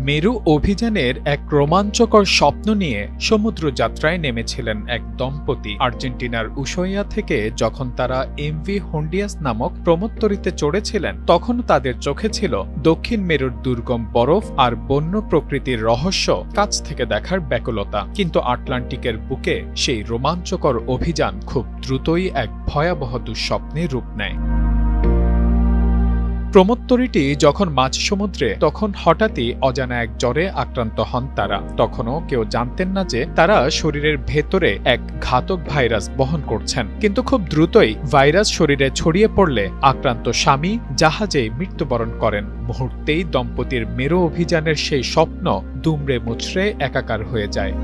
মেরু অভিযানের এক রোমাঞ্চকর স্বপ্ন নিয়ে সমুদ্র যাত্রায় নেমেছিলেন এক দম্পতি। আর্জেন্টিনার উশোয়া থেকে যখন তারা এমভি হন্ডিয়াস নামক প্রমোত্তরিতে চড়েছিলেন, তখন তাদের চোখে ছিল দক্ষিণ মেরুর দুর্গম বরফ আর বন্য প্রকৃতির রহস্য কাছ থেকে দেখার ব্যাকুলতা। কিন্তু আটলান্টিকের বুকে সেই রোমাঞ্চকর অভিযান খুব দ্রুতই এক ভয়াবহ দুঃস্বপ্নে রূপ নেয়। প্রমোত্তরিটি যখন মাঝ সমুদ্রে, তখন হঠাৎই অজানা এক জ্বরে আক্রান্ত হন তারা। তখনও কেউ জানতেন না যে তারা শরীরের ভেতরে এক ঘাতক ভাইরাস বহন করছেন। কিন্তু খুব দ্রুতই ভাইরাস শরীরে ছড়িয়ে পড়লে আক্রান্ত স্বামী জাহাজেই মৃত্যুবরণ করেন। মুহূর্তেই দম্পতির মেরু অভিযানের সেই স্বপ্ন দুমড়ে মুচড়ে একাকার হয়ে যায়।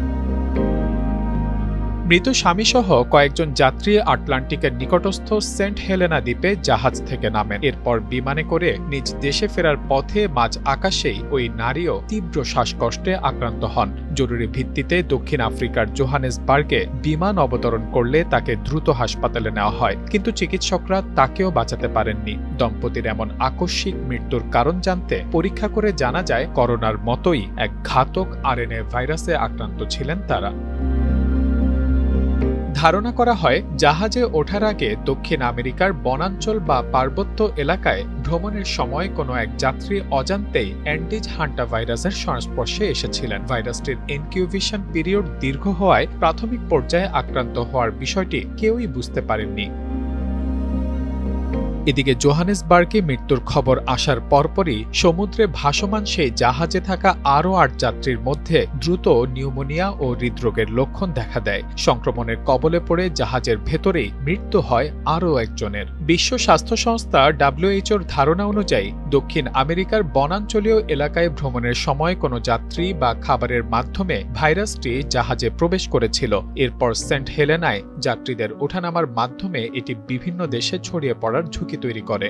মৃত স্বামীসহ কয়েকজন যাত্রী আটলান্টিকের নিকটস্থ সেন্ট হেলেনা দ্বীপে জাহাজ থেকে নামেন। এরপর বিমানে করে নিজ দেশে ফেরার পথে মাঝ আকাশেই ওই নারীও তীব্র শ্বাসকষ্টে আক্রান্ত হন। জরুরি ভিত্তিতে দক্ষিণ আফ্রিকার জোহানেসবার্গে বিমান অবতরণ করলে তাকে দ্রুত হাসপাতালে নেওয়া হয়, কিন্তু চিকিৎসকরা তাকেও বাঁচাতে পারেননি। দম্পতির এমন আকস্মিক মৃত্যুর কারণ জানতে পরীক্ষা করে জানা যায়, করোনার মতোই এক ঘাতক আরএনএ ভাইরাসে আক্রান্ত ছিলেন তারা। ধারণা করা হয়, জাহাজে ওঠার আগে দক্ষিণ আমেরিকার বনাঞ্চল বা পার্বত্য এলাকায় ভ্রমণের সময় কোনো এক যাত্রী অজান্তেই অ্যান্ডিজ হান্টা ভাইরাসের সংস্পর্শে এসেছিলেন। ভাইরাসটির ইনকিউবেশন পিরিয়ড দীর্ঘ হওয়ায় প্রাথমিক পর্যায়ে আক্রান্ত হওয়ার বিষয়টি কেউই বুঝতে পারেননি। এদিকে জোহানেসবার্গে মৃত্যুর খবর আসার পরপরই সমুদ্রে ভাসমান সেই জাহাজে থাকা আরও ৮ যাত্রীর মধ্যে দ্রুত নিউমোনিয়া ও হৃদরোগের লক্ষণ দেখা দেয়। সংক্রমণের কবলে পড়ে জাহাজের ভেতরেই মৃত্যু হয় আরও একজনের। বিশ্ব স্বাস্থ্য সংস্থা WHO ধারণা অনুযায়ী দক্ষিণ আমেরিকার বনাঞ্চলীয় এলাকায় ভ্রমণের সময় কোনো যাত্রী বা খাবারের মাধ্যমে ভাইরাসটি জাহাজে প্রবেশ করেছিল। এরপর সেন্ট হেলেনায় যাত্রীদের ওঠানামার মাধ্যমে এটি বিভিন্ন দেশে ছড়িয়ে পড়ার ঝুঁকি তৈরি করে।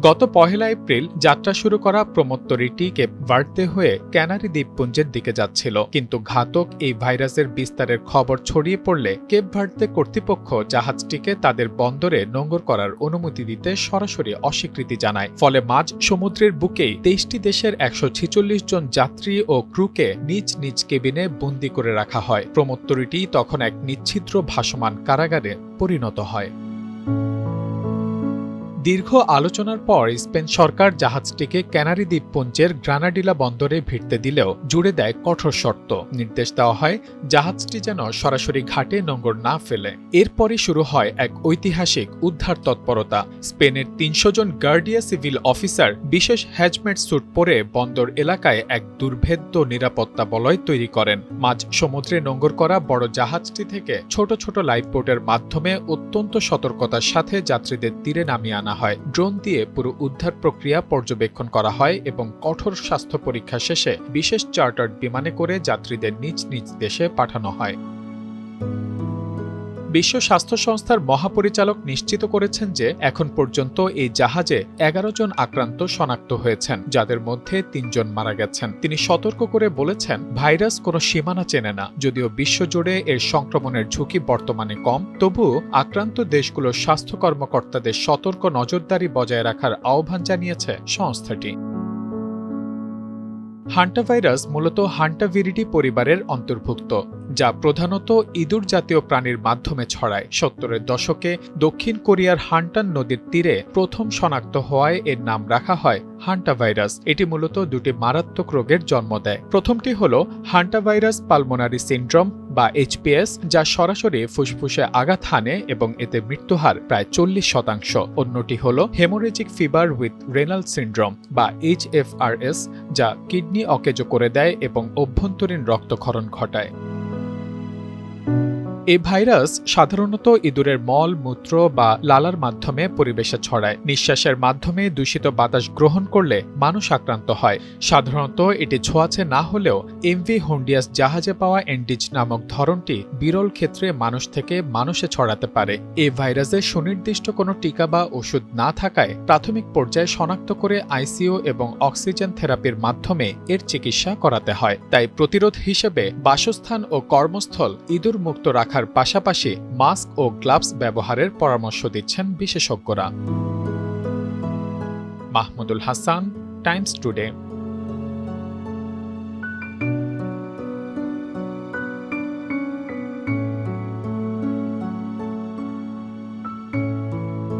গত ১ এপ্রিল যাত্রা শুরু করা প্রমোত্তরিটি কেপ ভার্দে হয়ে ক্যানারি দ্বীপপুঞ্জের দিকে যাচ্ছিল, কিন্তু ঘাতক এই ভাইরাসের বিস্তারের খবর ছড়িয়ে পড়লে কেপ ভার্দে কর্তৃপক্ষ জাহাজটিকে তাদের বন্দরে নোঙর করার অনুমতি দিতে সরাসরি অস্বীকৃতি জানায়। ফলে মাঝ সমুদ্রের বুকেই ২৩টি দেশের ১৪৬ জন যাত্রী ও ক্রুকে নিজ নিজ কেবিনে বন্দী করে রাখা হয়। প্রমোত্তরিটি তখন এক নিচ্ছিদ্র ভাসমান কারাগারে পরিণত হয়। দীর্ঘ আলোচনার পর স্পেন সরকার জাহাজটিকে ক্যানারি দ্বীপপুঞ্জের গ্রানাডিলা বন্দরে ভিড়তে দিলেও জুড়ে দেয় কঠোর শর্ত। নির্দেশ দেওয়া হয় জাহাজটি যেন সরাসরি ঘাটে নোঙর না ফেলে। এরপরই শুরু হয় এক ঐতিহাসিক উদ্ধার তৎপরতা। স্পেনের ৩০০ জন গার্ডিয়া সিভিল অফিসার বিশেষ হ্যাজমেট স্যুট পরে বন্দর এলাকায় এক দুর্ভেদ্য নিরাপত্তা বলয় তৈরি করেন। মাঝ সমুদ্রে নোঙর করা বড় জাহাজটি থেকে ছোট ছোট লাইফবোটের মাধ্যমে অত্যন্ত সতর্কতার সাথে যাত্রীদের তীরে নামিয়ে আনা হয়। ড্রোন দিয়ে পুরো উদ্ধার প্রক্রিয়া পর্যবেক্ষণ করা হয় এবং কঠোর স্বাস্থ্য পরীক্ষা শেষে বিশেষ চার্টার্ড বিমানে করে যাত্রীদের নিজ নিজ দেশে পাঠানো হয়। বিশ্ব স্বাস্থ্য সংস্থার মহাপরিচালক নিশ্চিত করেছেন যে এখন পর্যন্ত এই জাহাজে ১১ জন আক্রান্ত শনাক্ত হয়েছেন, যাদের মধ্যে ৩ জন মারা গেছেন। তিনি সতর্ক করে বলেছেন, ভাইরাস কোনো সীমানা চেনে না। যদিও বিশ্বজুড়ে এর সংক্রমণের ঝুঁকি বর্তমানে কম, তবুও আক্রান্ত দেশগুলোর স্বাস্থ্য কর্মকর্তাদের সতর্ক নজরদারি বজায় রাখার আহ্বান জানিয়েছে সংস্থাটি। হান্টাভাইরাস মূলত হান্টাভিরিডি পরিবারের অন্তর্ভুক্ত, যা প্রধানত ইঁদুর জাতীয় প্রাণীর মাধ্যমে ছড়ায়। ৭০-এর দশকে দক্ষিণ কোরিয়ার হান্টান নদীর তীরে প্রথম শনাক্ত হওয়ায় এর নাম রাখা হয় হান্টাভাইরাস। এটি মূলত দুটি মারাত্মক রোগের জন্ম দেয়। প্রথমটি হল হান্টাভাইরাস পালমোনারি সিন্ড্রোম বা HPS, যা সরাসরি ফুসফুসে আঘাত হানে এবং এতে মৃত্যুহার প্রায় ৪০%। অন্যটি হল haemorrhagic fever with renal syndrome বা HFRS, যা কিডনি অকেজো করে দেয় এবং অভ্যন্তরীণ রক্তক্ষরণ ঘটায়। এই ভাইরাস সাধারণত ইঁদুরের মল, মূত্র বা লালার মাধ্যমে পরিবেশে ছড়ায়। নিঃশ্বাসের মাধ্যমে দূষিত বাতাস গ্রহণ করলে মানুষ আক্রান্ত হয়। সাধারণত এটি ছোঁয়াচে না হলেও এমভি হন্ডিয়াস জাহাজে পাওয়া অ্যান্ডিজ নামক ধরনটি বিরল ক্ষেত্রে মানুষ থেকে মানুষে ছড়াতে পারে। এই ভাইরাসের সুনির্দিষ্ট কোনো টিকা বা ওষুধ না থাকায় প্রাথমিক পর্যায়ে শনাক্ত করে আইসিইউ এবং অক্সিজেন থেরাপির মাধ্যমে এর চিকিৎসা করাতে হয়। তাই প্রতিরোধ হিসেবে বাসস্থান ও কর্মস্থল ইঁদুর মুক্ত রাখার পাশাপাশি মাস্ক ও গ্লাভস ব্যবহারের পরামর্শ দিচ্ছেন বিশেষজ্ঞরা। Mahmudul Hasan, Times today.